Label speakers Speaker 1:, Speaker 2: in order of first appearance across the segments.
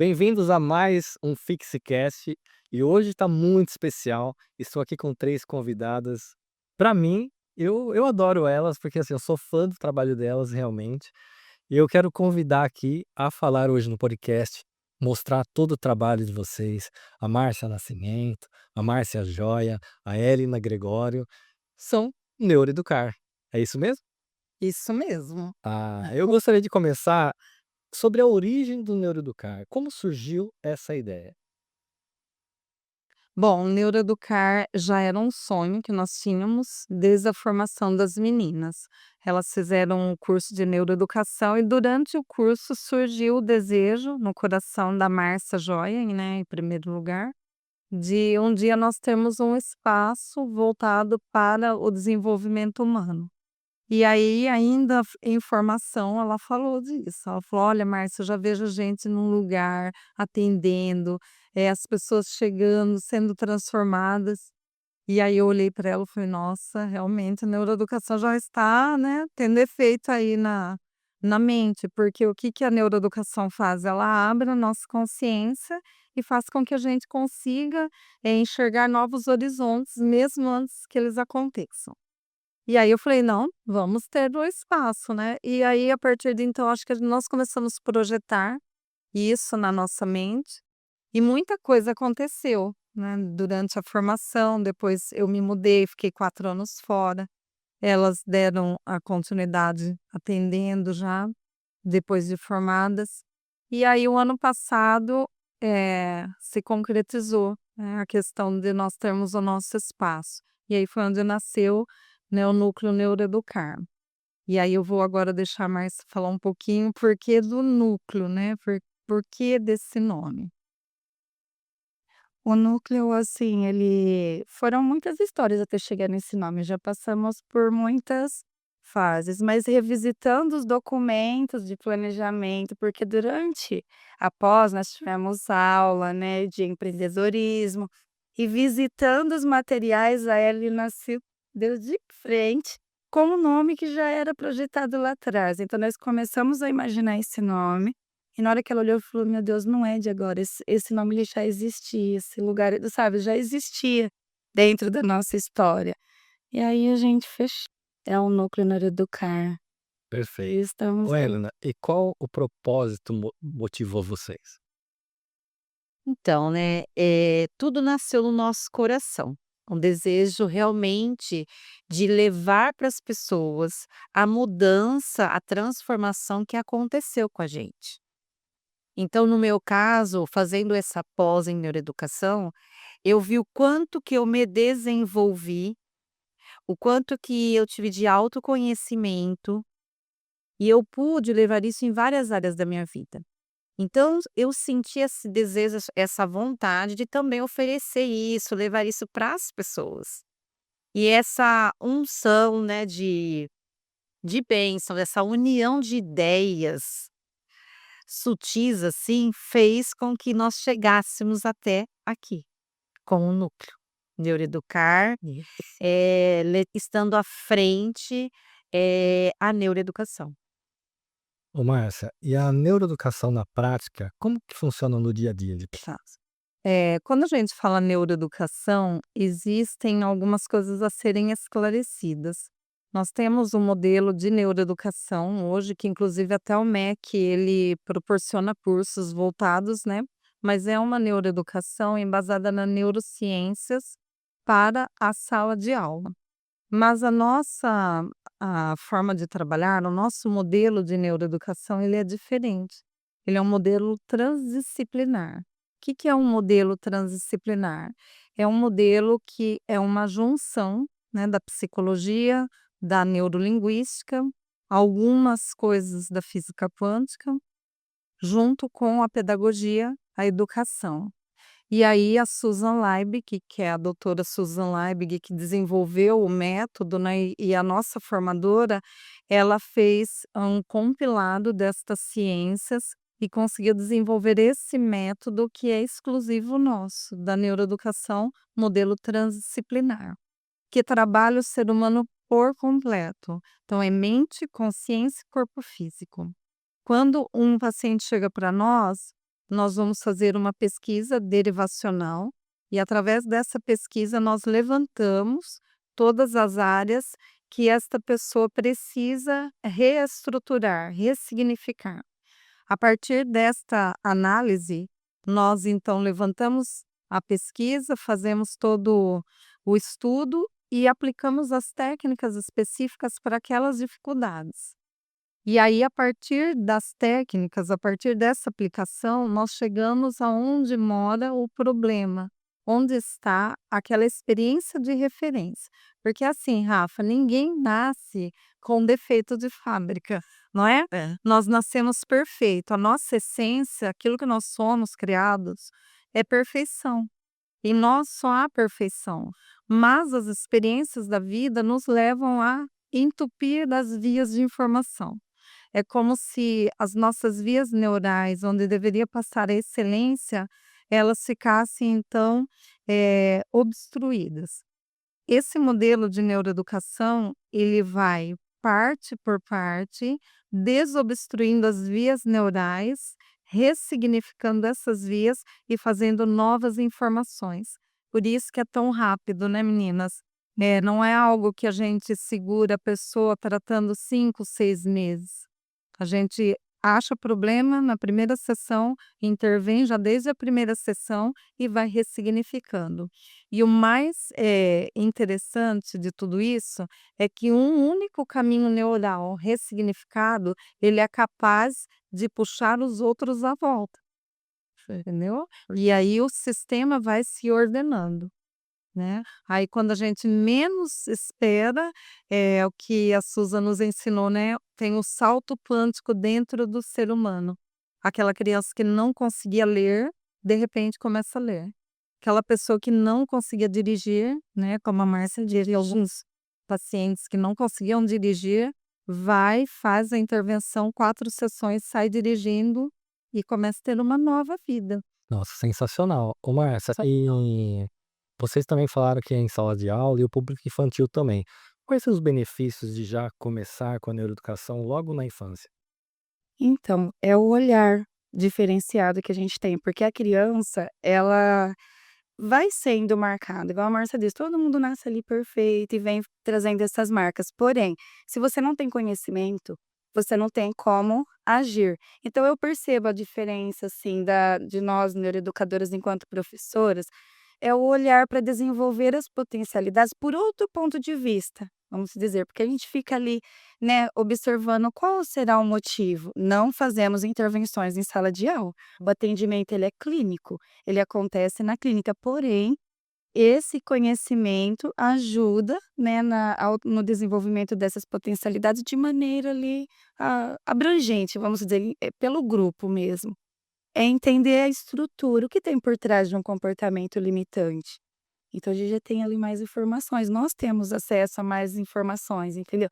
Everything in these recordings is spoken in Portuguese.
Speaker 1: Bem-vindos a mais um FixiCast e hoje está muito especial. Estou aqui com 3 convidadas. Para mim, eu adoro elas, porque, assim, eu sou fã do trabalho delas realmente, e eu quero convidar aqui a falar hoje no podcast, mostrar todo o trabalho de vocês, a Márcia Nascimento, a Márcia Joia, a Elina Gregório, são Neuroeducar. É isso mesmo?
Speaker 2: Isso mesmo.
Speaker 1: Eu gostaria de começar sobre a origem do Neuroeducar. Como surgiu essa ideia?
Speaker 2: Bom, neuroeducar já era um sonho que nós tínhamos desde a formação das meninas. Elas fizeram um curso de neuroeducação e durante o curso surgiu o desejo no coração da Márcia Joia, né, em primeiro lugar, de um dia nós termos um espaço voltado para o desenvolvimento humano. E aí, ainda em formação, ela falou disso. Ela falou: "Olha, Márcia, eu já vejo gente num lugar atendendo, as pessoas chegando, sendo transformadas". E aí eu olhei para ela e falei: "Nossa, realmente a neuroeducação já está, né, tendo efeito aí na mente", porque o que que a neuroeducação faz? Ela abre a nossa consciência e faz com que a gente consiga, enxergar novos horizontes, mesmo antes que eles aconteçam. E aí eu falei: "Não, vamos ter o espaço, né". E aí, a partir de então, acho que nós começamos a projetar isso na nossa mente, e muita coisa aconteceu, né, durante a formação. Depois eu me mudei, fiquei 4 anos fora. Elas deram a continuidade atendendo já, depois de formadas. E aí o ano passado, se concretizou, né, a questão de nós termos o nosso espaço. E aí foi onde nasceu, né, o núcleo Neuroeducar. E aí eu vou agora deixar a Márcia falar um pouquinho porquê do núcleo, né, porquê desse nome.
Speaker 3: O núcleo, assim, ele foram muitas histórias até chegar nesse nome, já passamos por muitas fases, mas revisitando os documentos de planejamento, porque durante a pós nós tivemos aula, né, de empreendedorismo, e visitando os materiais, a Elina se deu de frente com o nome que já era projetado lá atrás. Então nós começamos a imaginar esse nome, e na hora que ela olhou, falou: "Meu Deus, não é de agora, esse nome ele já existia, esse lugar, sabe, já existia dentro da nossa história". E aí a gente fechou. É um núcleo Neuroeducar.
Speaker 1: Perfeito.
Speaker 3: E estamos
Speaker 1: Ô,
Speaker 3: aí.
Speaker 1: Helena, e qual o propósito motivou vocês?
Speaker 2: Então, né, tudo nasceu no nosso coração. Um desejo realmente de levar para as pessoas a mudança, a transformação que aconteceu com a gente. Então, no meu caso, fazendo essa pós em neuroeducação, eu vi o quanto que eu me desenvolvi, o quanto que eu tive de autoconhecimento, e eu pude levar isso em várias áreas da minha vida. Então, eu senti esse desejo, essa vontade de também oferecer isso, levar isso para as pessoas. E essa unção, né, de bênção, essa união de ideias sutis, assim, fez com que nós chegássemos até aqui, com o núcleo. Neuroeducar,
Speaker 3: Isso.
Speaker 2: estando à frente, a neuroeducação.
Speaker 1: Ô, Márcia, e a neuroeducação na prática, como que funciona no dia a dia de
Speaker 2: Tá.
Speaker 1: vocês?
Speaker 2: Quando a gente fala neuroeducação, existem algumas coisas a serem esclarecidas. Nós temos um modelo de neuroeducação hoje, que inclusive até o MEC ele proporciona cursos voltados, né, mas é uma neuroeducação embasada na neurociências para a sala de aula. Mas a forma de trabalhar, o nosso modelo de neuroeducação, ele é diferente. Ele é um modelo transdisciplinar. O que que é um modelo transdisciplinar? É um modelo que é uma junção, né, da psicologia, da neurolinguística, algumas coisas da física quântica, junto com a pedagogia, a educação. E aí a Susan Liebig, que é a doutora Susan Liebig, que desenvolveu o método, né, e a nossa formadora, ela fez um compilado destas ciências e conseguiu desenvolver esse método que é exclusivo nosso, da neuroeducação, modelo transdisciplinar, que trabalha o ser humano por completo. Então é mente, consciência e corpo físico. Quando um paciente chega para nós, nós vamos fazer uma pesquisa derivacional e, através dessa pesquisa, nós levantamos todas as áreas que esta pessoa precisa reestruturar, ressignificar. A partir desta análise, nós então levantamos a pesquisa, fazemos todo o estudo e aplicamos as técnicas específicas para aquelas dificuldades. E aí, a partir das técnicas, a partir dessa aplicação, nós chegamos aonde mora o problema, onde está aquela experiência de referência. Porque assim, Rafa, ninguém nasce com defeito de fábrica, não é? Nós nascemos perfeito. A nossa essência, aquilo que nós somos criados, é perfeição. Em nós só há perfeição. Mas as experiências da vida nos levam a entupir das vias de informação. É como se as nossas vias neurais, onde deveria passar a excelência, elas ficassem então, obstruídas. Esse modelo de neuroeducação, ele vai parte por parte, desobstruindo as vias neurais, ressignificando essas vias e fazendo novas informações. Por isso que é tão rápido, né, meninas? Não é algo que a gente segura a pessoa tratando 5, 6 meses. A gente acha problema na primeira sessão, intervém já desde a primeira sessão e vai ressignificando. E o mais, interessante de tudo isso é que um único caminho neural ressignificado, ele é capaz de puxar os outros à volta, entendeu? E aí o sistema vai se ordenando. Né. Aí quando a gente menos espera, é o que a Susan nos ensinou, né, tem o salto quântico dentro do ser humano. Aquela criança que não conseguia ler, de repente começa a ler. Aquela pessoa que não conseguia dirigir, né, como a Márcia diz, e alguns pacientes que não conseguiam dirigir, vai, faz a intervenção, 4 sessões, sai dirigindo e começa a ter uma nova vida.
Speaker 1: Nossa, sensacional. Ô Márcia, e vocês também falaram que é em sala de aula e o público infantil também. Quais são os benefícios de já começar com a neuroeducação logo na infância?
Speaker 3: Então, é o olhar diferenciado que a gente tem, porque a criança, ela vai sendo marcada, igual a Marcia disse, todo mundo nasce ali perfeito e vem trazendo essas marcas. Porém, se você não tem conhecimento, você não tem como agir. Então eu percebo a diferença, assim, de nós neuroeducadoras enquanto professoras, é o olhar para desenvolver as potencialidades por outro ponto de vista, vamos dizer, porque a gente fica ali, né, observando qual será o motivo. Não fazemos intervenções em sala de aula. O atendimento ele é clínico, ele acontece na clínica, porém, esse conhecimento ajuda, né, no desenvolvimento dessas potencialidades de maneira ali, abrangente, vamos dizer, pelo grupo mesmo. É entender a estrutura, o que tem por trás de um comportamento limitante. Então a gente já tem ali mais informações, nós temos acesso a mais informações, entendeu?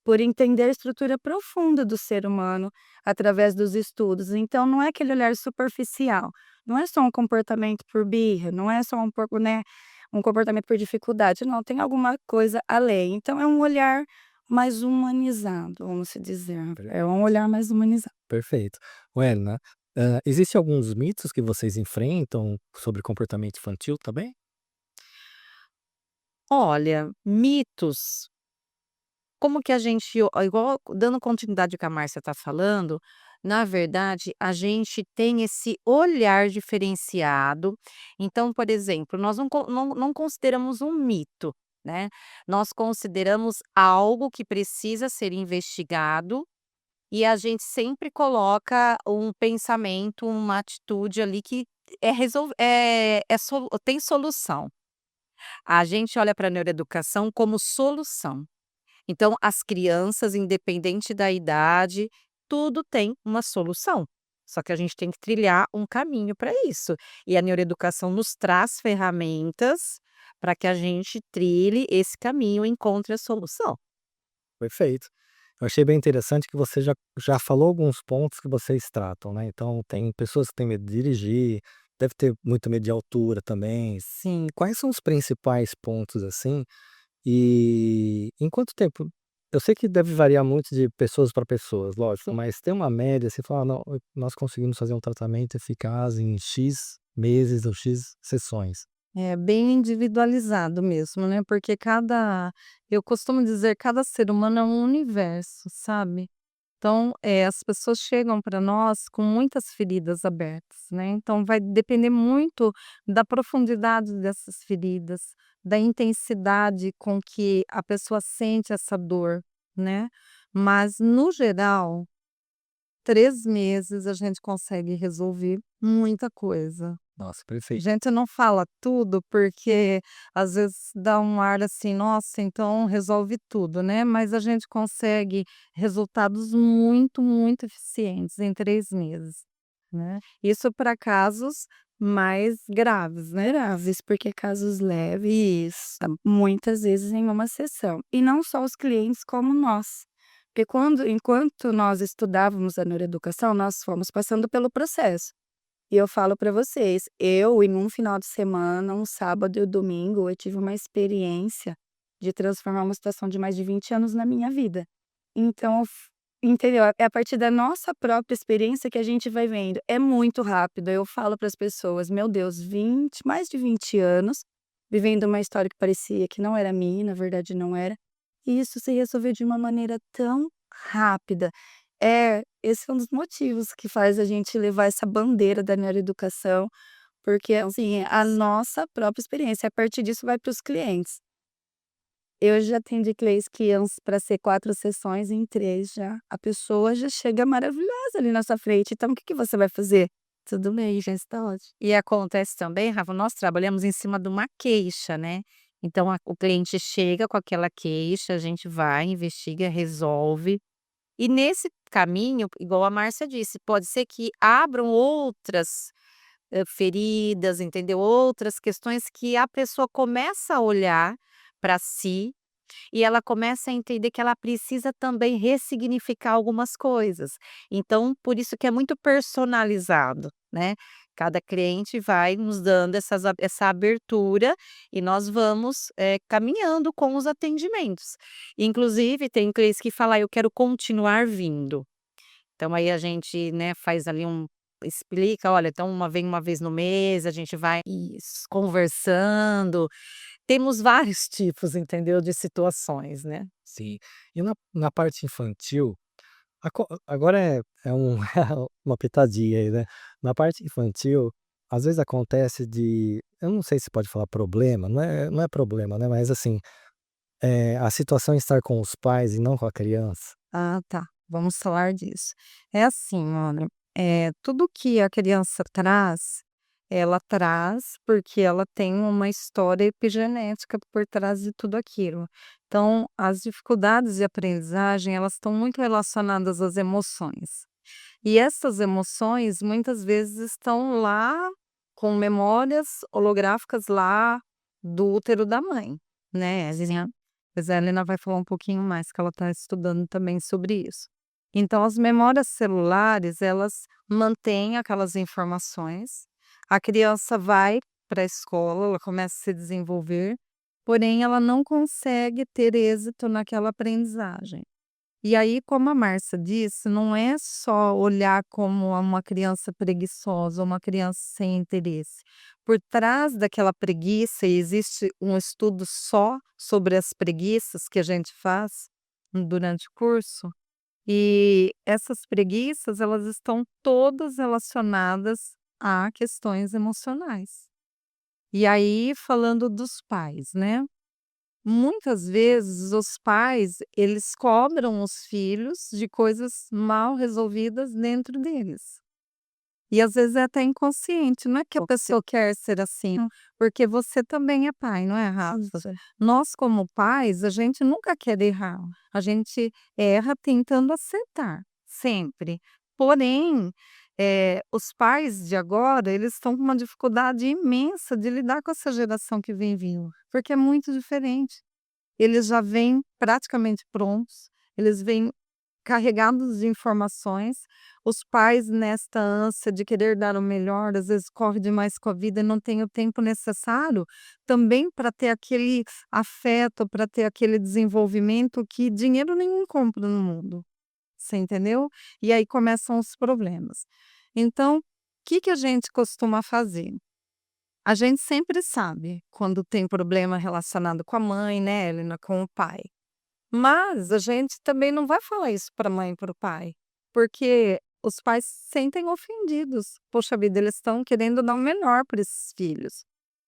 Speaker 3: Por entender a estrutura profunda do ser humano através dos estudos. Então não é aquele olhar superficial, não é só um comportamento por birra, não é só né, um comportamento por dificuldade, não, tem alguma coisa além. Então é um olhar mais humanizado, vamos se dizer. É um olhar mais humanizado.
Speaker 1: Perfeito. Welna, existem alguns mitos que vocês enfrentam sobre comportamento infantil também?
Speaker 2: Olha, mitos, como que a gente igual dando continuidade ao que a Márcia está falando, na verdade, a gente tem esse olhar diferenciado. Então, por exemplo, nós não consideramos um mito, né, nós consideramos algo que precisa ser investigado e a gente sempre coloca um pensamento, uma atitude ali que tem solução. A gente olha para a neuroeducação como solução. Então, as crianças, independente da idade, tudo tem uma solução. Só que a gente tem que trilhar um caminho para isso. E a neuroeducação nos traz ferramentas para que a gente trilhe esse caminho e encontre a solução.
Speaker 1: Perfeito. Eu achei bem interessante que você já falou alguns pontos que vocês tratam, né, então tem pessoas que têm medo de dirigir, deve ter muito medo de altura também.
Speaker 2: Sim.
Speaker 1: Quais são os principais pontos, assim, e em quanto tempo Eu sei que deve variar muito de pessoas para pessoas, lógico,
Speaker 3: Sim.
Speaker 1: mas tem uma média, você fala: "Não, nós conseguimos fazer um tratamento eficaz em X meses ou X sessões".
Speaker 2: É bem individualizado mesmo, né, porque cada eu costumo dizer, cada ser humano é um universo, sabe. Então, as pessoas chegam para nós com muitas feridas abertas, né, então vai depender muito da profundidade dessas feridas, da intensidade com que a pessoa sente essa dor, né. Mas no geral, 3 meses a gente consegue resolver muita coisa.
Speaker 1: Nossa,
Speaker 2: A
Speaker 1: perfeito.
Speaker 2: gente não fala tudo, porque às vezes dá um ar assim: "Nossa, então resolve tudo", né, mas a gente consegue resultados muito, muito eficientes em 3 meses, né. Isso para casos mais graves, né.
Speaker 3: Graves, porque casos leves, muitas vezes em uma sessão. E não só os clientes, como nós. Porque enquanto nós estudávamos a neuroeducação, nós fomos passando pelo processo. E eu falo para vocês, eu em um final de semana, um sábado e um domingo, eu tive uma experiência de transformar uma situação de mais de 20 anos na minha vida. Então, entendeu? É a partir da nossa própria experiência que a gente vai vendo. É muito rápido. Eu falo para as pessoas, meu Deus, mais de 20 anos, vivendo uma história que parecia que não era minha, na verdade não era. E isso se resolveu de uma maneira tão rápida. Esse é um dos motivos que faz a gente levar essa bandeira da neuroeducação, porque, assim, a nossa própria experiência, a partir disso vai para os clientes. Eu já atendi clientes que iam para ser 4 sessões, em 3 já a pessoa já chega maravilhosa ali na sua frente, então o que que você vai fazer? Tudo bem, já está ótimo.
Speaker 2: E acontece também, Rafa, nós trabalhamos em cima de uma queixa, né. Então o cliente chega com aquela queixa, a gente vai, investiga, resolve. E nesse caminho, igual a Márcia disse, pode ser que abram outras, feridas, entendeu, outras questões que a pessoa começa a olhar para si e ela começa a entender que ela precisa também ressignificar algumas coisas. Então, por isso que é muito personalizado, né. Cada cliente vai nos dando essa abertura e nós vamos, caminhando com os atendimentos. Inclusive, tem clientes que falam: "Ah, eu quero continuar vindo". Então aí a gente, né, faz ali explica: "Olha, então vem uma vez no mês, a gente vai
Speaker 3: Isso.
Speaker 2: conversando". Temos vários tipos, entendeu, de situações, né.
Speaker 1: Sim. E na parte infantil, agora é uma pitadinha aí, né. Na parte infantil, às vezes acontece de eu não sei se pode falar problema, não é problema, né, mas assim, a situação estar com os pais e não com a criança.
Speaker 2: Ah, tá. Vamos falar disso. É assim, olha, tudo que a criança traz, ela traz porque ela tem uma história epigenética por trás de tudo aquilo. Então, as dificuldades de aprendizagem, elas estão muito relacionadas às emoções. E essas emoções, muitas vezes, estão lá com memórias holográficas lá do útero da mãe, né. Pois é, a Helena vai falar um pouquinho mais, que ela está estudando também sobre isso. Então as memórias celulares, elas mantêm aquelas informações, a criança vai para a escola, ela começa a se desenvolver, porém ela não consegue ter êxito naquela aprendizagem. E aí, como a Márcia disse, não é só olhar como uma criança preguiçosa, uma criança sem interesse. Por trás daquela preguiça, e existe um estudo só sobre as preguiças que a gente faz durante o curso, e essas preguiças, elas estão todas relacionadas a questões emocionais. E aí, falando dos pais, né? Muitas vezes os pais, eles cobram os filhos de coisas mal resolvidas dentro deles. E às vezes é até inconsciente, não é que a pessoa quer ser assim, porque você também é pai, não é, Rafa?
Speaker 3: Isso.
Speaker 2: Nós como pais, a gente nunca quer errar, a gente erra tentando acertar, sempre. Porém, os pais de agora, eles estão com uma dificuldade imensa de lidar com essa geração que vem vindo, porque é muito diferente. Eles já vêm praticamente prontos, eles vêm carregados de informações, os pais nesta ânsia de querer dar o melhor, às vezes corre demais com a vida e não tem o tempo necessário também para ter aquele afeto, para ter aquele desenvolvimento que dinheiro nenhum compra no mundo, você entendeu? E aí começam os problemas. Então, o que que a gente costuma fazer? A gente sempre sabe quando tem problema relacionado com a mãe, né, Helena, com o pai. Mas a gente também não vai falar isso para a mãe e para o pai, porque os pais se sentem ofendidos. Poxa vida, eles estão querendo dar o melhor para esses filhos.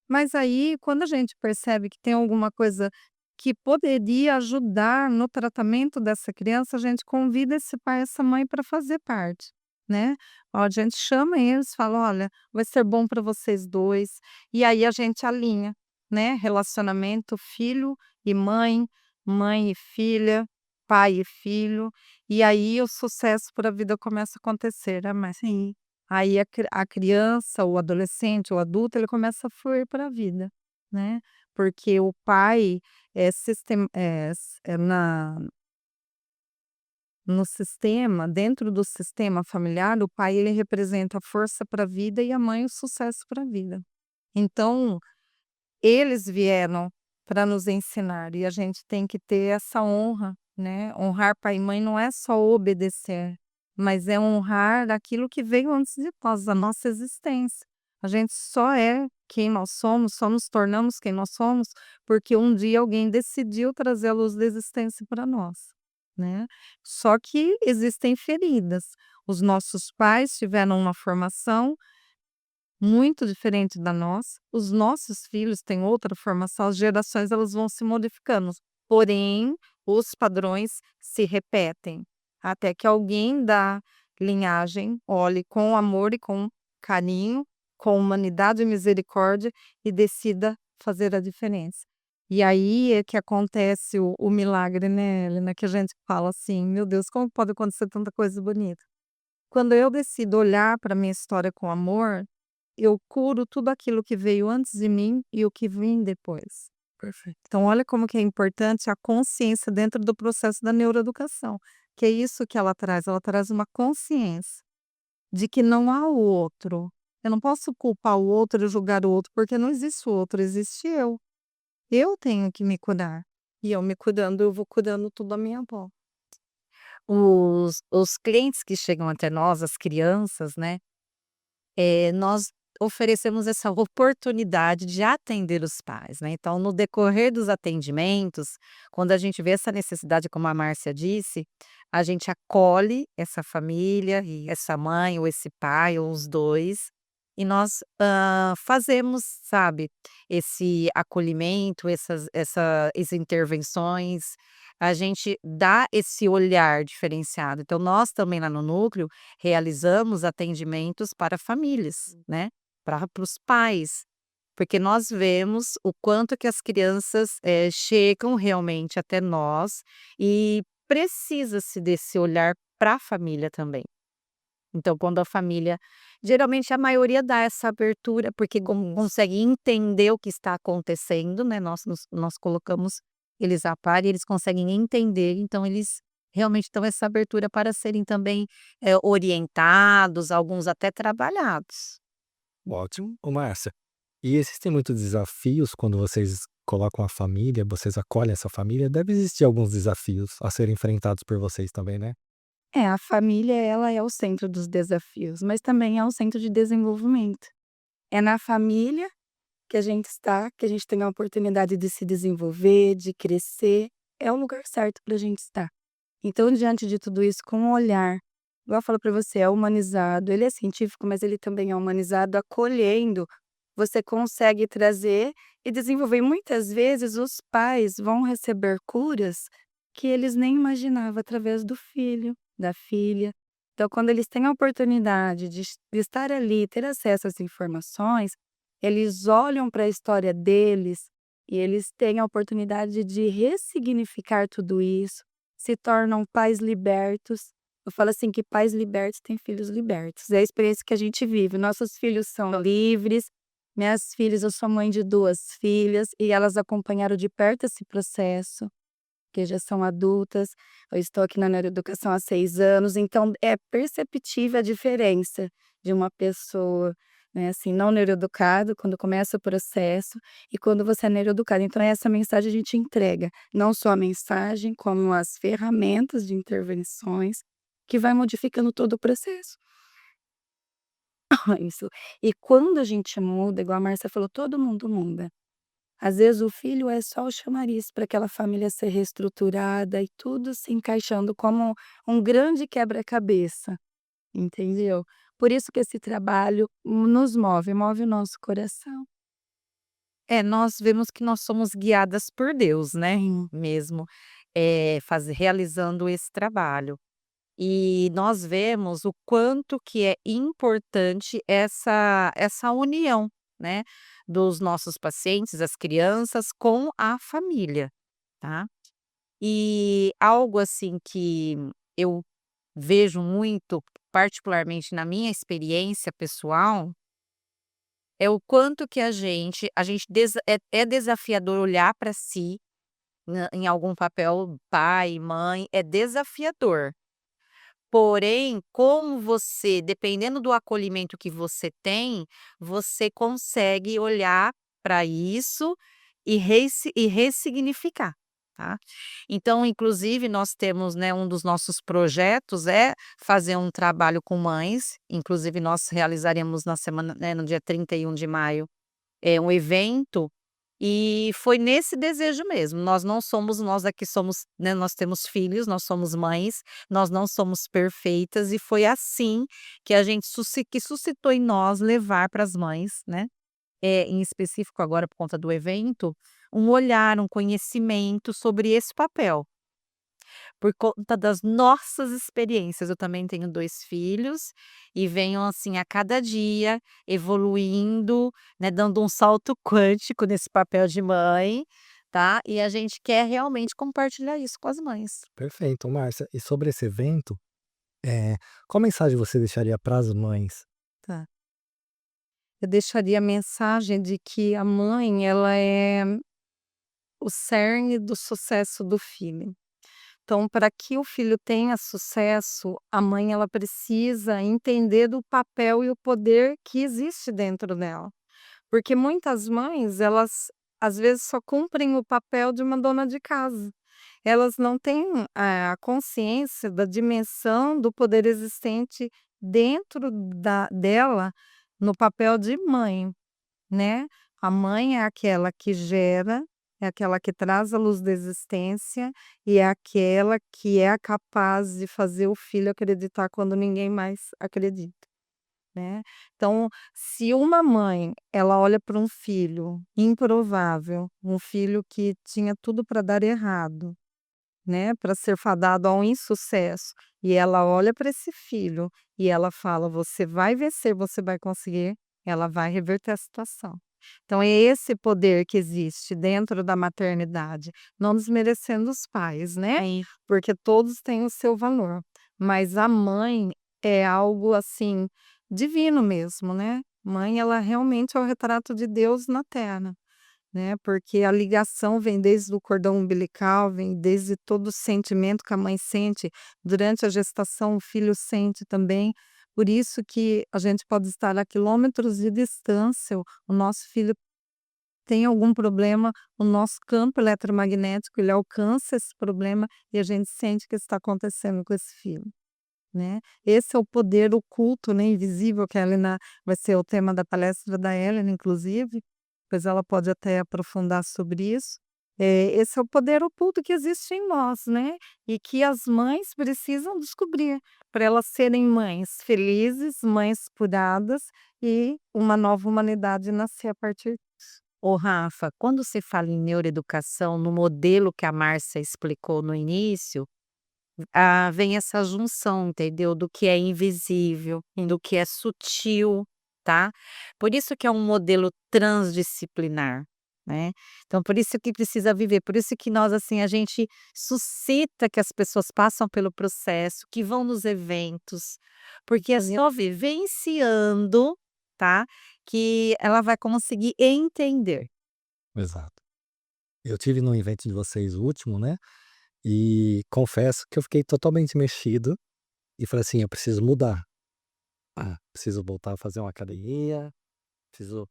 Speaker 2: Mas aí, quando a gente percebe que tem alguma coisa que poderia ajudar no tratamento dessa criança, a gente convida esse pai e essa mãe para fazer parte, né? Ó, a gente chama eles, fala: olha, vai ser bom para vocês dois. E aí a gente alinha, né? Relacionamento filho e mãe, mãe e filha, pai e filho. E aí o sucesso para a vida começa a acontecer, né? Mas sim. Aí a criança, o adolescente, o adulto, ele começa a fluir para a vida, né, porque o pai é sistem s na no sistema dentro do sistema familiar, o pai ele representa a força para a vida e a mãe o sucesso para a vida. Então, eles vieram para nos ensinar e a gente tem que ter essa honra, né. Honrar pai e mãe não é só obedecer, mas é honrar aquilo que veio antes de nós, a nossa existência. A gente só é quem nós somos, só nos tornamos quem nós somos, porque um dia alguém decidiu trazer a luz da existência para nós, né. Só que existem feridas. Os nossos pais tiveram uma formação muito diferente da nossa, os nossos filhos têm outra formação, as gerações elas vão se modificando, porém os padrões se repetem, até que alguém da linhagem olhe com amor e com carinho, com humanidade e misericórdia e decida fazer a diferença. E aí é que acontece o milagre, né, Helena, que a gente fala assim: "Meu Deus, como pode acontecer tanta coisa bonita?". Quando eu decido olhar para minha história com amor, eu curo tudo aquilo que veio antes de mim e o que vem depois.
Speaker 1: Perfeito.
Speaker 2: Então olha como que é importante a consciência dentro do processo da neuroeducação, que é isso que ela traz uma consciência de que não há o outro. Eu não posso culpar o outro e julgar o outro, porque não existe o outro, existe eu. Eu tenho que me cuidar. E eu me cuidando, eu vou cuidando tudo à minha volta. Os clientes que chegam até nós, as crianças, né, nós oferecemos essa oportunidade de atender os pais, né, então no decorrer dos atendimentos, quando a gente vê essa necessidade, como a Márcia disse, a gente acolhe essa família e essa mãe ou esse pai ou os 2 e nós, fazemos, sabe, esse acolhimento, essas intervenções, a gente dá esse olhar diferenciado. Então nós também lá no núcleo realizamos atendimentos para famílias, né, para os pais, porque nós vemos o quanto que as crianças, chegam realmente até nós e precisa-se desse olhar para a família também. Então quando a família geralmente a maioria dá essa abertura, porque consegue entender o que está acontecendo, né, nós colocamos eles a par e eles conseguem entender, então eles realmente dão essa abertura para serem também, orientados, alguns até trabalhados.
Speaker 1: Ótimo. Ô, Márcia, e existem muitos desafios quando vocês colocam a família, vocês acolhem essa família? Deve existir alguns desafios a serem enfrentados por vocês também, né?
Speaker 3: É, a família ela é o centro dos desafios, mas também é um centro de desenvolvimento. É na família que a gente está, que a gente tem a oportunidade de se desenvolver, de crescer, é o lugar certo para a gente estar. Então, diante de tudo isso, com um olhar, igual eu falo para você, é humanizado, ele é científico, mas ele também é humanizado, acolhendo, você consegue trazer e desenvolver. E muitas vezes os pais vão receber curas que eles nem imaginavam através do filho, da filha. Então, quando eles têm a oportunidade de estar ali, ter acesso às informações, eles olham para a história deles e eles têm a oportunidade de ressignificar tudo isso, se tornam pais libertos. Eu falo assim que pais libertos têm filhos libertos. É a experiência que a gente vive. Nossos filhos são livres. Minhas filhas, eu sou mãe de 2 filhas e elas acompanharam de perto esse processo. que já são adultas. Eu estou aqui na neuroeducação há 6 anos, então é perceptível a diferença de uma pessoa, né, assim, não neuroeducado, quando começa o processo, e quando você é neuroeducado. Então essa mensagem a gente entrega, não só a mensagem, como as ferramentas de intervenções, que vai modificando todo o processo. Isso. E quando a gente muda, igual a Márcia falou, todo mundo muda. Às vezes o filho é só o chamariz para aquela família ser reestruturada e tudo se encaixando como um grande quebra-cabeça, entendeu? Por isso que esse trabalho nos move, move o nosso coração.
Speaker 2: Nós vemos que nós somos guiadas por Deus, né,
Speaker 3: Sim.
Speaker 2: mesmo, realizando esse trabalho. E nós vemos o quanto que é importante essa união, né, dos nossos pacientes, as crianças, com a família, tá. E algo assim que eu vejo muito, particularmente na minha experiência pessoal, é o quanto que a gente é desafiador olhar para si, em algum papel, pai, mãe, é desafiador. Porém, como você dependendo do acolhimento que você tem, você consegue olhar para isso e ressignificar, tá. Então, inclusive, nós temos, né, um dos nossos projetos é fazer um trabalho com mães, inclusive nós realizaremos na semana, né, no dia 31 de maio, um evento, e foi nesse desejo mesmo. Nós não somos nós aqui somos, né, nós temos filhos, nós somos mães, nós não somos perfeitas, e foi assim que a gente suscitou em nós levar para as mães, né, em específico agora por conta do evento, um olhar, um conhecimento sobre esse papel. Por conta das nossas experiências, eu também tenho 2 filhos, e venho, assim, a cada dia evoluindo, né, dando um salto quântico nesse papel de mãe, tá, e a gente quer realmente compartilhar isso com as mães.
Speaker 1: Perfeito, Márcia. E sobre esse evento, qual mensagem você deixaria para as mães?
Speaker 2: Tá. Eu deixaria a mensagem de que a mãe, ela é o cerne do sucesso do filho. Então, para que o filho tenha sucesso, a mãe ela precisa entender do papel e o poder que existe dentro dela. Porque muitas mães, elas às vezes só cumprem o papel de uma dona de casa. Elas não têm a consciência da dimensão do poder existente dentro dela no papel de mãe, né. A mãe é aquela que gera, é aquela que traz a luz da existência e é aquela que é capaz de fazer o filho acreditar quando ninguém mais acredita, né. Então, se uma mãe, ela olha para um filho improvável, um filho que tinha tudo para dar errado, né, para ser fadado ao insucesso, e ela olha para esse filho e ela fala: "Você vai vencer, você vai conseguir", ela vai reverter a situação. Então é esse poder que existe dentro da maternidade, não desmerecendo os pais, né,
Speaker 3: É.
Speaker 2: porque todos têm o seu valor, mas a mãe é algo, assim, divino mesmo, né. Mãe, ela realmente é o retrato de Deus na terra. Né, porque a ligação vem desde o cordão umbilical, vem desde todo o sentimento que a mãe sente, durante a gestação o filho sente também, por isso que a gente pode estar a quilômetros de distância, o nosso filho tem algum problema, o nosso campo eletromagnético, ele alcança esse problema e a gente sente que está acontecendo com esse filho, né. Esse é o poder oculto, né, invisível, que a Helena vai ser o tema da palestra da Helena, inclusive, pois ela pode até aprofundar sobre isso. Esse é o poder oculto que existe em nós, né, e que as mães precisam descobrir, para elas serem mães felizes, mães curadas e uma nova humanidade nascer a partir. Ô Rafa, quando se fala em neuroeducação, no modelo que a Márcia explicou no início, vem essa junção, entendeu, do que é invisível, do que é sutil, tá. Por isso que é um modelo transdisciplinar, né. Então por isso que precisa viver, por isso que nós, assim, a gente suscita que as pessoas passam pelo processo, que vão nos eventos, porque assim, só vivenciando, tá, que ela vai conseguir entender.
Speaker 1: Exato. Eu tive no evento de vocês, o último, né, E confesso que eu fiquei totalmente mexido e falei assim: "Eu preciso mudar. Preciso voltar a fazer uma academia, preciso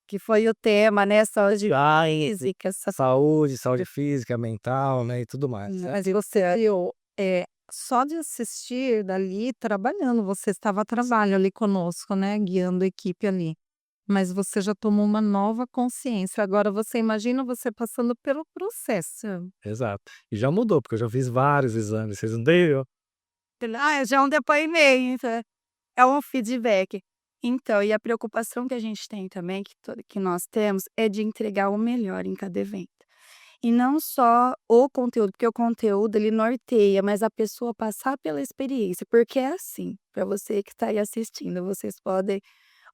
Speaker 3: Que foi o tema, né, saúde física,
Speaker 1: saúde física, mental, né, e tudo mais", né.
Speaker 2: Mas você viu, só de assistir dali trabalhando, você estava a trabalho ali conosco, né, guiando a equipe ali. Mas você já tomou uma nova consciência, agora você imagina você passando pelo processo.
Speaker 1: Exato. E já mudou, porque eu já fiz vários exames, vocês não têm
Speaker 3: Já é um depoimento, é um feedback. Então, e a preocupação que a gente tem também, que nós temos, é de entregar o melhor em cada evento. E não só o conteúdo, porque o conteúdo ele norteia, mas a pessoa passar pela experiência, porque é assim, para você que está aí assistindo, vocês podem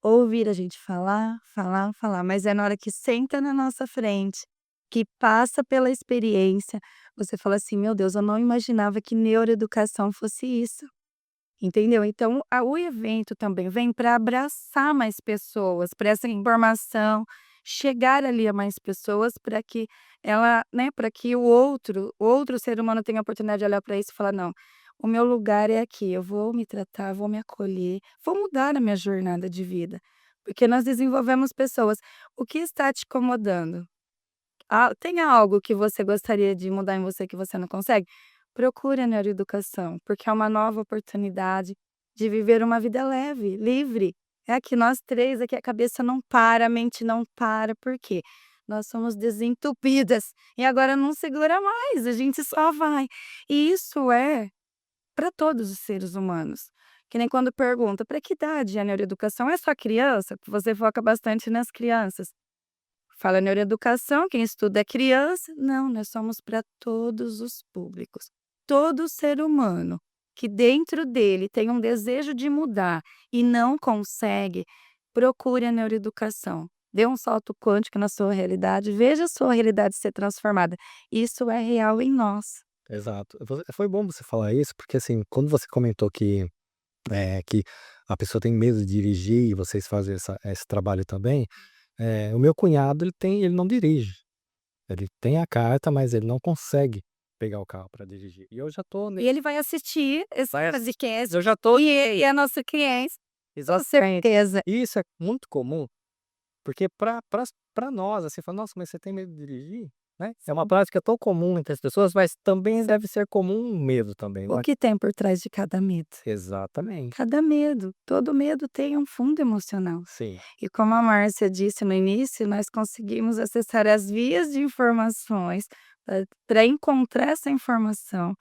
Speaker 3: ouvir a gente falar, falar, falar, mas é na hora que senta na nossa frente, que passa pela experiência, você fala assim: "Meu Deus, eu não imaginava que neuroeducação fosse isso". Entendeu? Então, o evento também vem para abraçar mais pessoas, para essa informação chegar ali a mais pessoas, para que ela, né, para que o outro ser humano tenha a oportunidade de olhar para isso e falar: "Não, o meu lugar é aqui, eu vou me tratar, vou me acolher, vou mudar a minha jornada de vida", porque nós desenvolvemos pessoas. O que está te incomodando? Tem algo que você gostaria de mudar em você que você não consegue? Procure a neuroeducação, porque é uma nova oportunidade de viver uma vida leve, livre. É que nós 3 aqui, a cabeça não para, a mente não para, por quê? Nós somos desentupidas e agora não segura mais, a gente só vai. E isso é para todos os seres humanos. Que nem quando pergunta: "Para que idade é a neuroeducação?" É só criança? Você foca bastante nas crianças. Fala neuroeducação, quem estuda é criança. Não, nós somos para todos os públicos. Todo ser humano que dentro dele tem um desejo de mudar e não consegue, procure a neuroeducação. Dê um salto quântico na sua realidade, veja a sua realidade ser transformada. Isso é real em nós.
Speaker 1: Exato. Foi bom você falar isso, porque, assim, quando você comentou que a pessoa tem medo de dirigir e vocês fazem esse trabalho também, o meu cunhado ele não dirige. Ele tem a carta, mas ele não consegue pegar o carro para dirigir. E eu já tô
Speaker 3: E ele vai assistir esse
Speaker 1: vai
Speaker 3: podcast
Speaker 1: eu já tô
Speaker 3: e é nosso cliente, com
Speaker 1: exatamente.
Speaker 3: certeza.
Speaker 1: E isso é muito comum, porque para nós, assim, fala: "Nossa, mas você tem medo de dirigir?", né. É uma prática tão comum entre as pessoas, mas também deve ser comum um medo também, não
Speaker 3: O
Speaker 1: é?
Speaker 3: que tem por trás de cada medo?
Speaker 1: Exatamente.
Speaker 3: Cada medo, todo medo tem um fundo emocional.
Speaker 1: Sim,
Speaker 3: E como a Márcia disse no início, nós conseguimos acessar as vias de informações para encontrar essa informação.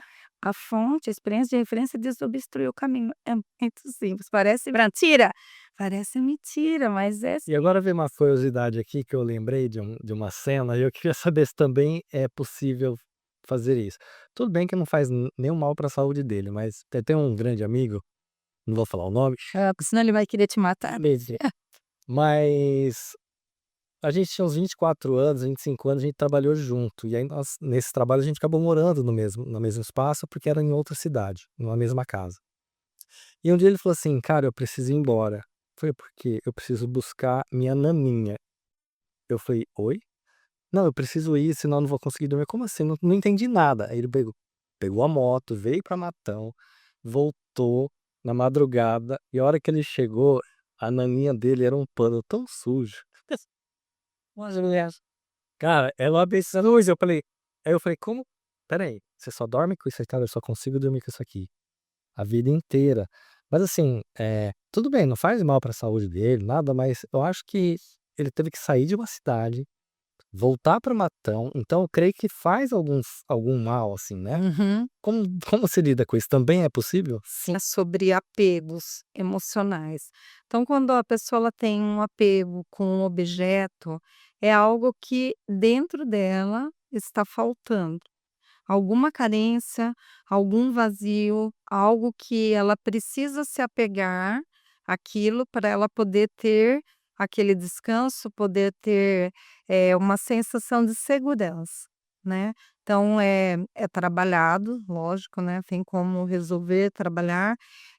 Speaker 3: A fonte, a experiência de referência desobstruir o caminho. É muito simples. Parece mentira? Parece mentira, mas é
Speaker 1: e agora vem uma curiosidade aqui que eu lembrei de uma cena e eu queria saber se também é possível fazer isso. Tudo bem que não faz nenhum mal para a saúde dele, mas tem um grande amigo, não vou falar o nome,
Speaker 3: senão ele vai querer te matar.
Speaker 1: mas a gente tinha uns 24 anos, 25 anos, a gente trabalhou junto, e aí nesse trabalho a gente acabou morando no mesmo espaço, porque era em outra cidade, numa mesma casa. E um dia ele falou assim: "Cara, eu preciso ir embora". Eu falei: "Por quê?". "Eu preciso buscar minha naninha". Eu falei: "Oi?". "Não, eu preciso ir, senão eu não vou conseguir dormir". "Como assim?". Não entendi nada. Aí ele pegou a moto, veio pra Matão, voltou na madrugada, e a hora que ele chegou, a naninha dele era um pano tão sujo. Mas mulher, cara, ela abençoa. Eu falei: "Como? Espera aí, você só dorme com isso aí?". "Cara, eu só consigo dormir com isso aqui a vida inteira". Mas assim, tudo bem, não faz mal pra saúde dele, nada, mas eu acho que ele teve que sair de uma cidade, voltar para Matão, então eu creio que faz algum mal, assim, né.
Speaker 2: Uhum.
Speaker 1: Como como se lida com isso? Também é possível?
Speaker 2: Sim, é sobre apegos emocionais. Então, quando a pessoa ela tem um apego com um objeto, é algo que dentro dela está faltando. Alguma carência, algum vazio, algo que ela precisa se apegar àquilo para ela poder ter aquele descanso, poder ter, uma sensação de segurança, né. Então é trabalhado, lógico, né, tem como resolver, trabalhar,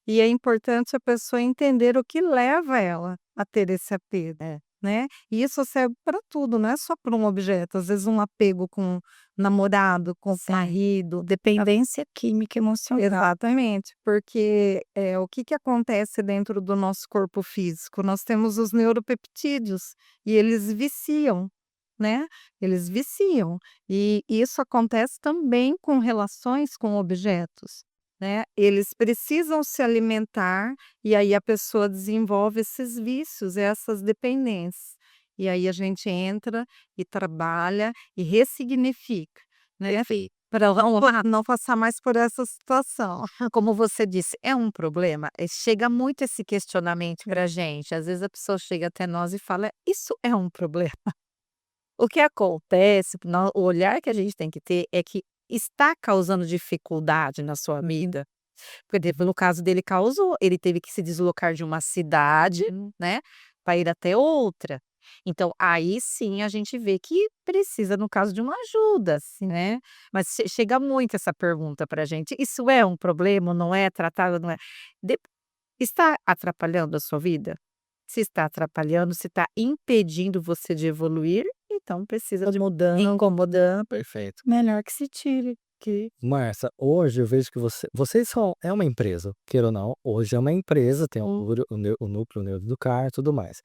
Speaker 2: e é importante a pessoa entender o que leva ela a ter esse apego. né. E isso serve para tudo, não é só para um objeto, às vezes um apego com namorado, com
Speaker 3: Sim.
Speaker 2: marido.
Speaker 3: Dependência química emocional.
Speaker 2: Exatamente, porque, o que que acontece dentro do nosso corpo físico? Nós temos os neuropeptídeos e eles viciam, né, eles viciam. E isso acontece também com relações com objetos, né, eles precisam se alimentar e aí a pessoa desenvolve esses vícios, essas dependências. E aí a gente entra e trabalha e ressignifica, né.
Speaker 3: Perfeito.
Speaker 2: Para não passar mais por essa situação.
Speaker 4: Como você disse, é um problema, chega muito esse questionamento pra gente, às vezes a pessoa chega até nós e fala: "Isso é um problema?". O que acontece, o olhar que a gente tem que ter é que está causando dificuldade na sua vida, por exemplo, no caso dele causou, ele teve que se deslocar de uma cidade, né, para ir até outra. Então, aí sim a gente vê que precisa, no caso, de uma ajuda, assim, né. Mas chega muito essa pergunta pra gente: "Isso é um problema ou não é? Tratável, não é?". De Está atrapalhando a sua vida? Se está atrapalhando, se está impedindo você de evoluir, então precisa de mudança, incomodando.
Speaker 1: Perfeito.
Speaker 3: Melhor que se tire, que
Speaker 1: Marcia, hoje eu vejo que vocês são é uma empresa, queira ou não, hoje é uma empresa, tem o núcleo Neuroeducar e tudo mais.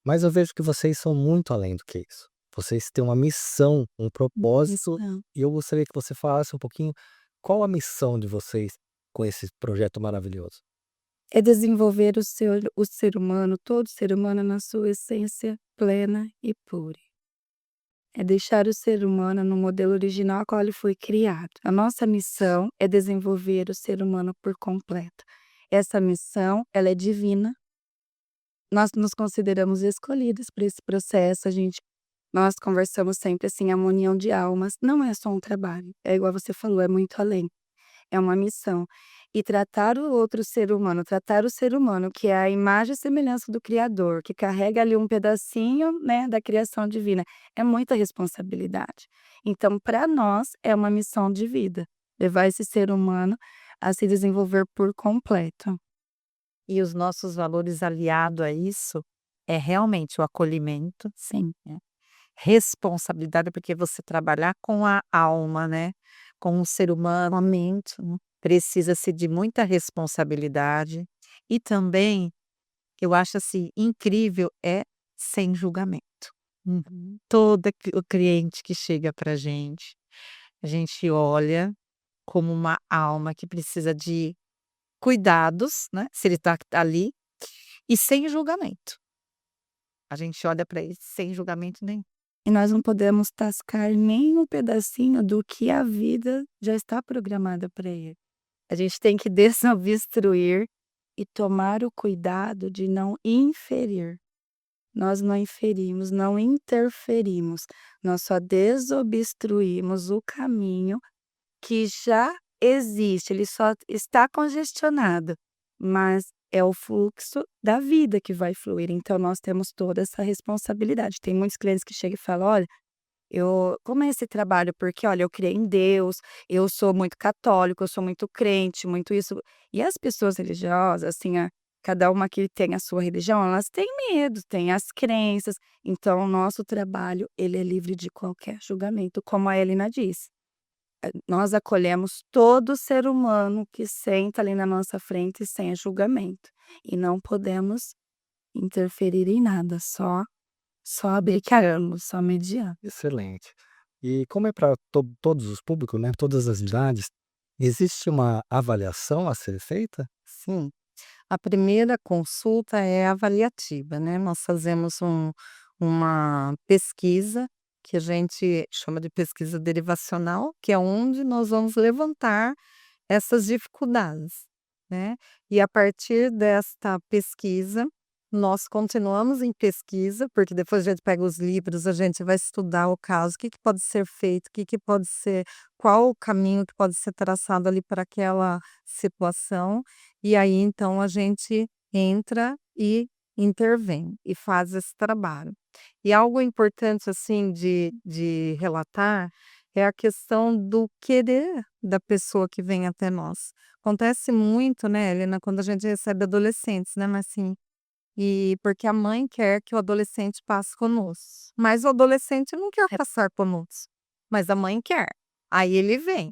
Speaker 1: Mas eu vejo que vocês são muito além do que isso. Vocês têm uma missão, um propósito,
Speaker 3: missão.
Speaker 1: e eu gostaria que você falasse um pouquinho qual a missão de vocês com esse projeto maravilhoso.
Speaker 3: É desenvolver o ser humano, todo ser humano na sua essência plena e pura. É deixar o ser humano no modelo original a qual ele foi criado. A nossa missão é desenvolver o ser humano por completo. Essa missão, ela é divina. Nós nos consideramos escolhidas para esse processo, nós conversamos sempre assim, a união de almas não é só um trabalho, é igual você falou, é muito além. É uma missão. E tratar o ser humano, que é a imagem e semelhança do Criador, que carrega ali um pedacinho, né, da criação divina, é muita responsabilidade. Então, para nós, é uma missão de vida, levar esse ser humano a se desenvolver por completo.
Speaker 4: E os nossos valores aliado a isso, é realmente o acolhimento,
Speaker 3: Sim,
Speaker 4: responsabilidade, porque você trabalhar com a alma, né, com um ser humano, a mente, né, precisa-se de muita responsabilidade e também, eu acho, assim, incrível, é sem julgamento. Toda o cliente que chega pra gente, a gente olha como uma alma que precisa de cuidados, né, se ele tá ali, e sem julgamento. A gente olha para ele sem julgamento nenhum.
Speaker 3: e nós não podemos tascar nem um pedacinho do que a vida já está programada para ele. A gente tem que desobstruir e tomar o cuidado de não inferir. Nós não inferimos, não interferimos, nós só desobstruímos o caminho que já existe, ele só está congestionado, mas é o fluxo da vida que vai fluir, então nós temos toda essa responsabilidade. Tem muitos clientes que chegam e falam: "Olha, como é esse trabalho? Porque olha, eu criei em Deus, eu sou muito católico, eu sou muito crente, muito isso". E as pessoas religiosas, assim, cada uma que tem a sua religião, elas têm medo, têm as crenças. Então o nosso trabalho, ele é livre de qualquer julgamento, como a Helena disse. Nós acolhemos todo ser humano que senta ali na nossa frente sem julgamento. E não podemos interferir em nada, só abreviamos, só mediamos.
Speaker 1: Excelente. E como é para todos os públicos, né, todas as idades, existe uma avaliação a ser feita?
Speaker 2: Sim. A primeira consulta é avaliativa, né, nós fazemos uma pesquisa, que a gente chama de pesquisa derivacional, que é onde nós vamos levantar essas dificuldades, né. E a partir desta pesquisa, nós continuamos em pesquisa, porque depois a gente pega os livros, a gente vai estudar o caso, o que que pode ser feito, o que que pode ser, qual o caminho que pode ser traçado ali para aquela situação, e aí então a gente entra e intervém, e faz esse trabalho. E algo importante, assim, de relatar, é a questão do querer da pessoa que vem até nós. Acontece muito, né, Helena, quando a gente recebe adolescentes, né, mas assim, E porque a mãe quer que o adolescente passe conosco, mas o adolescente não quer passar conosco, mas a mãe quer. Aí ele vem.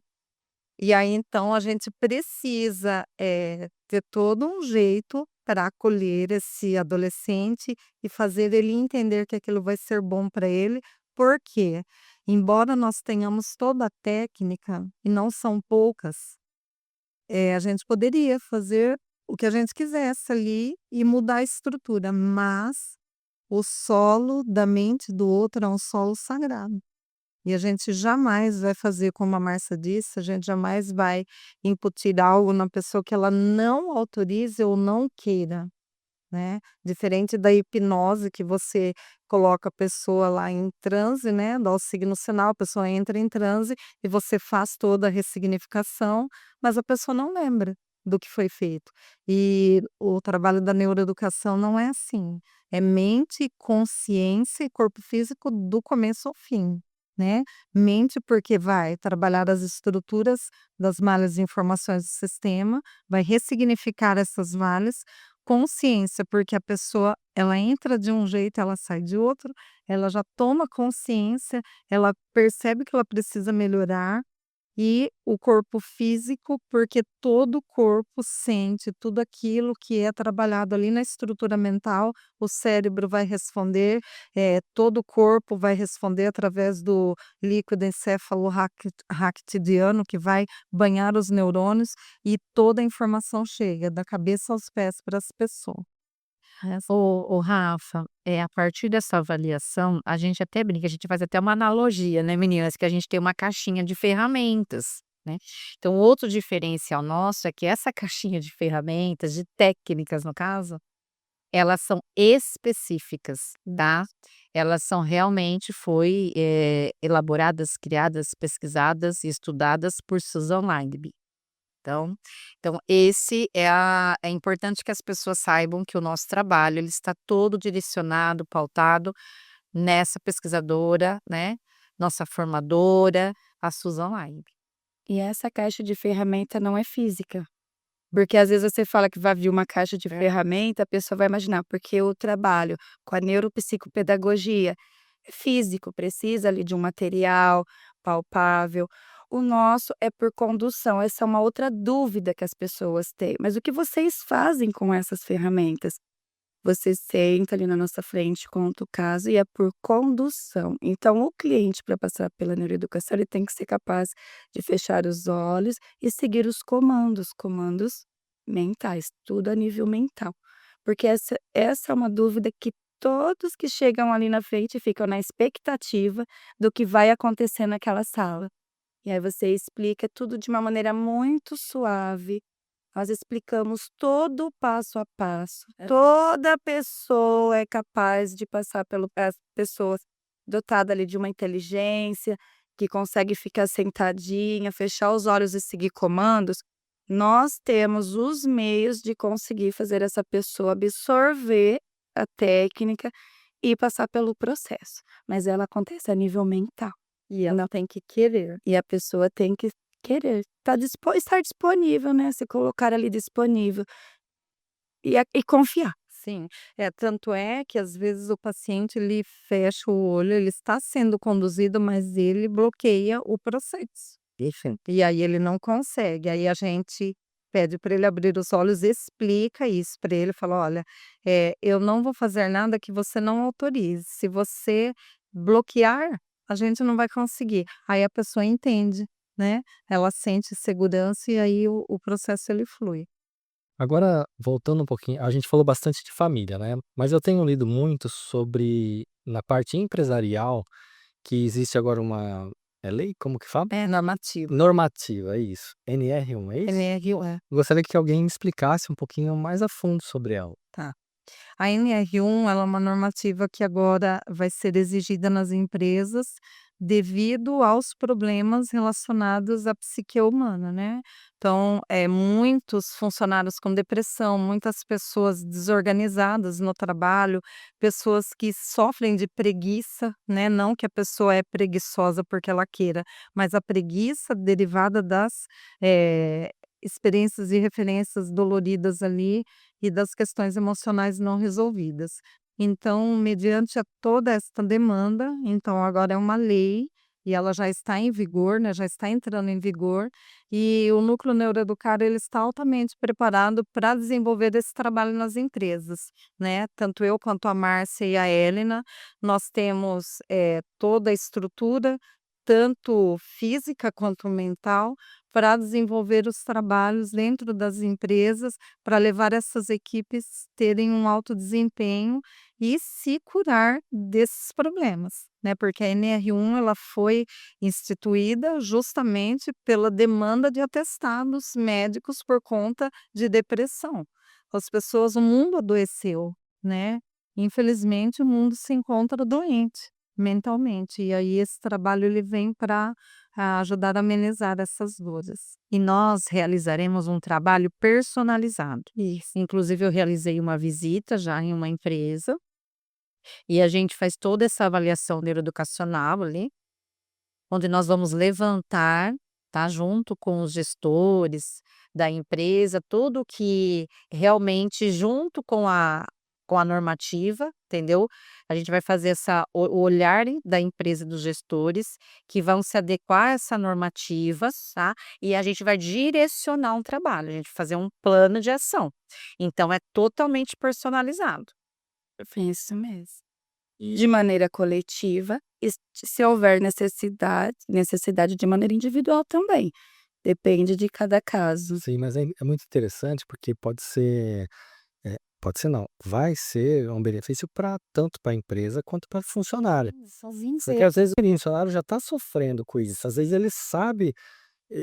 Speaker 2: E aí então a gente precisa, ter todo um jeito para acolher esse adolescente e fazer ele entender que aquilo vai ser bom para ele, porque, embora nós tenhamos toda a técnica, e não são poucas, a gente poderia fazer o que a gente quisesse ali e mudar a estrutura, mas o solo da mente do outro é um solo sagrado. E a gente jamais vai fazer como a Márcia disse, a gente jamais vai incutir algo na pessoa que ela não autorize ou não queira, né. Diferente da hipnose que você coloca a pessoa lá em transe, né, dá o signo sinal, a pessoa entra em transe e você faz toda a ressignificação, mas a pessoa não lembra do que foi feito. E o trabalho da neuroeducação não é assim, é mente, consciência e corpo físico do começo ao fim, né. Mente porque vai trabalhar as estruturas das malhas de informações do sistema, vai ressignificar essas malhas. Consciência, porque a pessoa, ela entra de um jeito, ela sai de outro, ela já toma consciência, ela percebe que ela precisa melhorar, e o corpo físico, porque todo o corpo sente tudo aquilo que é trabalhado ali na estrutura mental, o cérebro vai responder, todo o corpo vai responder através do líquido encéfalo-raquidiano, que vai banhar os neurônios, e toda a informação chega da cabeça aos pés para as pessoas.
Speaker 4: Ô Rafa, a partir dessa avaliação, a gente até brinca, a gente faz até uma analogia, né, meninas, que a gente tem uma caixinha de ferramentas, né. Então outro diferencial nosso é que essa caixinha de ferramentas, de técnicas no caso, elas são específicas, tá. Elas são realmente elaboradas, criadas, pesquisadas e estudadas por Susan Linebi. Então esse é importante que as pessoas saibam que o nosso trabalho ele está todo direcionado, pautado nessa pesquisadora, né, nossa formadora, a Susan Linebi.
Speaker 3: E essa caixa de ferramenta não é física, porque às vezes você fala que vai vir uma caixa de ferramenta, a pessoa vai imaginar, porque eu trabalho com a neuropsicopedagogia, é físico, precisa ali de um material palpável. O nosso é por condução, essa é uma outra dúvida que as pessoas têm. Mas o que vocês fazem com essas ferramentas? Você senta ali na nossa frente, conta o caso e é por condução. Então, o cliente, para passar pela neuroeducação, ele tem que ser capaz de fechar os olhos e seguir os comandos mentais, tudo a nível mental. Porque essa é uma dúvida que todos que chegam ali na frente ficam na expectativa do que vai acontecer naquela sala. E aí você explica tudo de uma maneira muito suave. Nós explicamos todo o passo a passo. Toda pessoa é capaz de passar pelo as pessoas dotada ali de uma inteligência, que consegue ficar sentadinha, fechar os olhos e seguir comandos. Nós temos os meios de conseguir fazer essa pessoa absorver a técnica e passar pelo processo, mas ela acontece a nível mental. E ela tem que querer, e a pessoa tem que querer, estar disponível, né, se colocar ali disponível e confiar.
Speaker 2: Sim, tanto é que às vezes o paciente ele fecha o olho, ele está sendo conduzido, mas ele bloqueia o processo.
Speaker 4: Enfim.
Speaker 2: E aí ele não consegue, aí a gente pede para ele abrir os olhos, explica isso para ele, fala: "Olha, eu não vou fazer nada que você não autorize, se você bloquear, a gente não vai conseguir". Aí a pessoa entende, né, ela sente segurança e aí o processo ele flui.
Speaker 1: Agora, voltando um pouquinho, a gente falou bastante de família, né, mas eu tenho lido muito sobre na parte empresarial, que existe agora uma lei, como que fala?
Speaker 2: É normativo.
Speaker 1: Normativa, é isso. NR1, é isso?
Speaker 2: NR1,
Speaker 1: Gostaria que alguém me explicasse um pouquinho mais a fundo sobre ela.
Speaker 2: tá. A NR1 ela é uma normativa que agora vai ser exigida nas empresas, devido aos problemas relacionados à psique humana, né. Então, muitos funcionários com depressão, muitas pessoas desorganizadas no trabalho, pessoas que sofrem de preguiça, né, não que a pessoa é preguiçosa porque ela queira, mas a preguiça derivada das, experiências e referências doloridas ali e das questões emocionais não resolvidas. Então, mediante a toda esta demanda, então agora é uma lei e ela já está em vigor, né, já está entrando em vigor, e o Núcleo Neuroeducar ele está altamente preparado para desenvolver esse trabalho nas empresas, né. Tanto eu quanto a Márcia e a Hélena, nós temos, toda a estrutura, tanto física quanto mental, para desenvolver os trabalhos dentro das empresas, para levar essas equipes terem um alto desempenho e se curar desses problemas, né, porque a NR1 ela foi instituída justamente pela demanda de atestados médicos por conta de depressão. As pessoas o mundo adoeceu, né, infelizmente o mundo se encontra doente mentalmente, e aí esse trabalho ele vem para ajudar a amenizar essas dores.
Speaker 4: E nós realizaremos um trabalho personalizado.
Speaker 2: Isso.
Speaker 4: Inclusive eu realizei uma visita já em uma empresa, e a gente faz toda essa avaliação neuroeducacional ali, onde nós vamos levantar, tá, junto com os gestores da empresa, tudo que realmente junto com a normativa, entendeu? A gente vai fazer o olhar da empresa e dos gestores, que vão se adequar a essa normativa, tá? E a gente vai direcionar um trabalho, a gente vai fazer um plano de ação. Então é totalmente personalizado.
Speaker 3: Isso mesmo. De maneira coletiva, e se houver necessidade de maneira individual também, depende de cada caso.
Speaker 1: Sim, mas é muito interessante porque pode ser não, vai ser um benefício para tanto para a empresa quanto para o funcionário.
Speaker 3: Sozinho
Speaker 1: Porque às vezes o funcionário já está sofrendo com isso, às vezes ele sabe.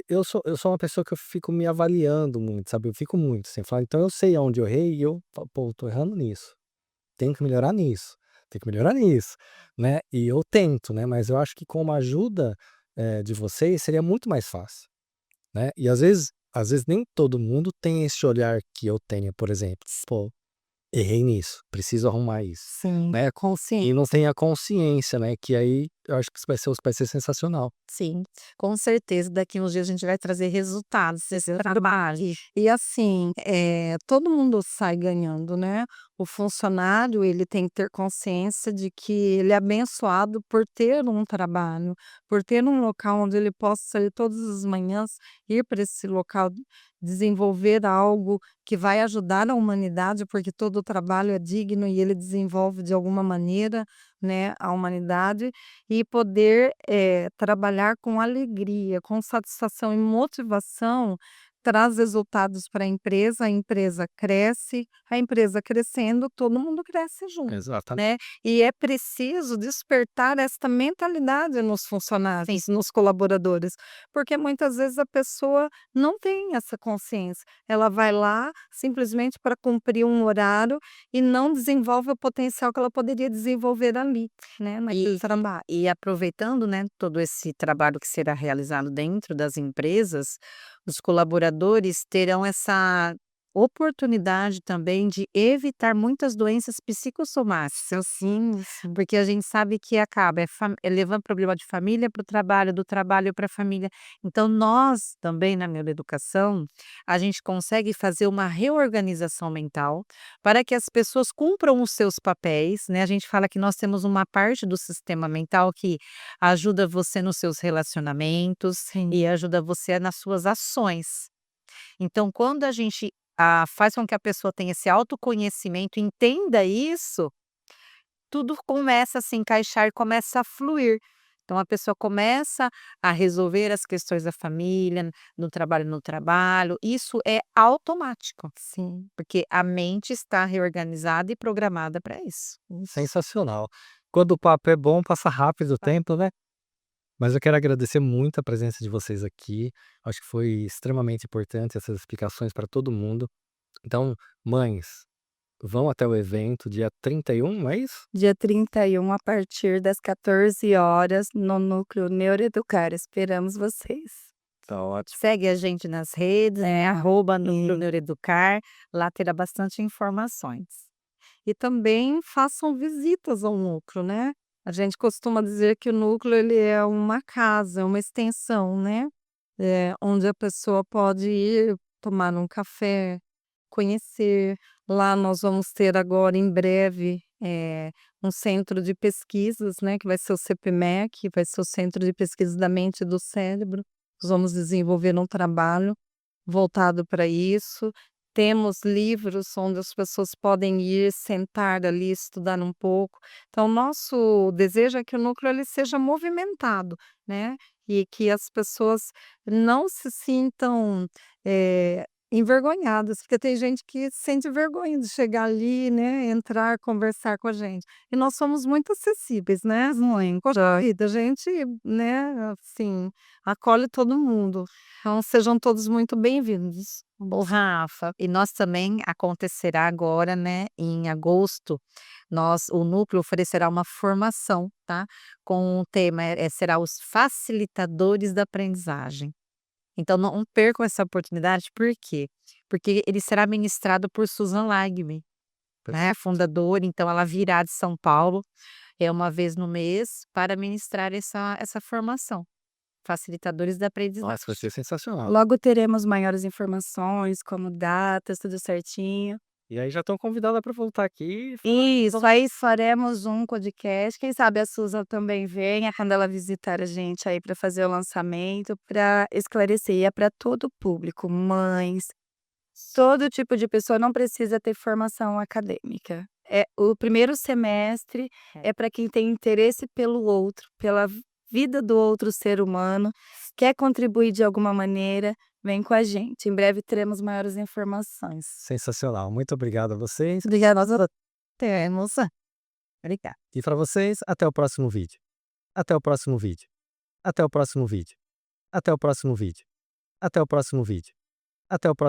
Speaker 1: Eu sou uma pessoa que eu fico me avaliando muito, sabe, eu fico muito assim, falar então eu sei aonde eu errei e eu falo: "Pô, eu tô errando nisso, tenho que melhorar nisso, tenho que melhorar nisso", né, e eu tento, né, mas eu acho que com uma ajuda, de vocês seria muito mais fácil, né, e às vezes nem todo mundo tem esse olhar que eu tenho, por exemplo, pô, errei nisso, preciso arrumar isso,
Speaker 2: Sim,
Speaker 1: né, e não tem a consciência, né, que aí eu acho que isso vai ser sensacional.
Speaker 4: Sim, com certeza daqui uns dias a gente vai trazer resultados desse trabalho.
Speaker 2: e assim, todo mundo sai ganhando, né. O funcionário, ele tem que ter consciência de que ele é abençoado por ter um trabalho, por ter um local onde ele possa ir todas as manhãs, ir para esse local, desenvolver algo que vai ajudar a humanidade, porque todo o trabalho é digno e ele desenvolve de alguma maneira, né, a humanidade, e poder, trabalhar com alegria, com satisfação e motivação, traz resultados para a empresa cresce, a empresa crescendo, todo mundo cresce junto,
Speaker 1: Exatamente.
Speaker 2: né. E é preciso despertar esta mentalidade nos funcionários, nos colaboradores, porque muitas vezes a pessoa não tem essa consciência, ela vai lá simplesmente para cumprir um horário e não desenvolve o potencial que ela poderia desenvolver ali, né, naquele trabalho.
Speaker 4: E aproveitando, né, todo esse trabalho que será realizado dentro das empresas, os colaboradores terão essa oportunidade também de evitar muitas doenças psicossomáticas,
Speaker 2: Sim, sim.
Speaker 4: porque a gente sabe que acaba levando problema de família para o trabalho, do trabalho para a família. Então nós também na neuroeducação, a gente consegue fazer uma reorganização mental para que as pessoas cumpram os seus papéis, né, a gente fala que nós temos uma parte do sistema mental que ajuda você nos seus relacionamentos
Speaker 2: Sim.
Speaker 4: e ajuda você nas suas ações. Então quando a gente, faz com que a pessoa tenha esse autoconhecimento, entenda isso, tudo começa a se encaixar e começa a fluir. Então a pessoa começa a resolver as questões da família, no trabalho, isso é automático,
Speaker 2: Sim.
Speaker 4: porque a mente está reorganizada e programada para isso.
Speaker 1: Sensacional. Quando o papo é bom, passa rápido o tempo, né. Mas eu quero agradecer muito a presença de vocês aqui, acho que foi extremamente importante essas explicações para todo mundo. Então, mães, vão até o evento dia 31, não é isso?
Speaker 3: Dia 31 a partir das 14 horas no Núcleo Neuroeducar, esperamos vocês.
Speaker 1: Tá ótimo.
Speaker 4: Segue a gente nas redes, né, @Núcleo Neuroeducar, lá terá bastante informações.
Speaker 2: E também façam visitas ao núcleo, né. A gente costuma dizer que o núcleo ele é uma casa, é uma extensão, né, onde a pessoa pode ir tomar um café, conhecer. Lá nós vamos ter agora em breve, um centro de pesquisas, né, que vai ser o CPMEC, vai ser o Centro de Pesquisa da Mente e do Cérebro. Nós vamos desenvolver um trabalho voltado para isso. Temos livros onde as pessoas podem ir, sentar ali, estudar um pouco. Então, nosso desejo é que o núcleo ele seja movimentado, né, e que as pessoas não se sintam, envergonhadas, porque tem gente que sente vergonha de chegar ali, né, entrar, conversar com a gente. E nós somos muito acessíveis, né,
Speaker 3: Muito.
Speaker 2: poxa vida, a gente, né, assim, acolhe todo mundo. Então sejam todos muito bem-vindos.
Speaker 4: Ô, Rafa, e nós também acontecerá agora, né, em agosto, o núcleo oferecerá uma formação, tá? Com o tema, será os facilitadores da aprendizagem. Então não percam essa oportunidade, por quê? Porque ele será ministrado por Susan Lagme, né, fundadora, então ela virá de São Paulo, uma vez no mês, para ministrar essa formação, facilitadores da aprendizagem.
Speaker 1: Nossa, vai ser sensacional.
Speaker 3: Logo teremos maiores informações, como datas, tudo certinho.
Speaker 1: E aí já estão convidadas para voltar aqui.
Speaker 3: Isso, aí faremos um podcast. Quem sabe a Susan também venha quando ela visitar a gente aí para fazer o lançamento, para esclarecer. E é para todo o público, mães, todo tipo de pessoa, não precisa ter formação acadêmica. O primeiro semestre é para quem tem interesse pelo outro, pela vida do outro ser humano, quer contribuir de alguma maneira, vem com a gente. Em breve teremos maiores informações.
Speaker 1: Sensacional. Muito obrigado a vocês.
Speaker 3: Obrigada.
Speaker 4: Nós temos. Obrigada.
Speaker 1: E para vocês, até o próximo vídeo. Até o próximo vídeo. Até o próximo vídeo. Até o próximo vídeo. Até o próximo vídeo. Até o próximo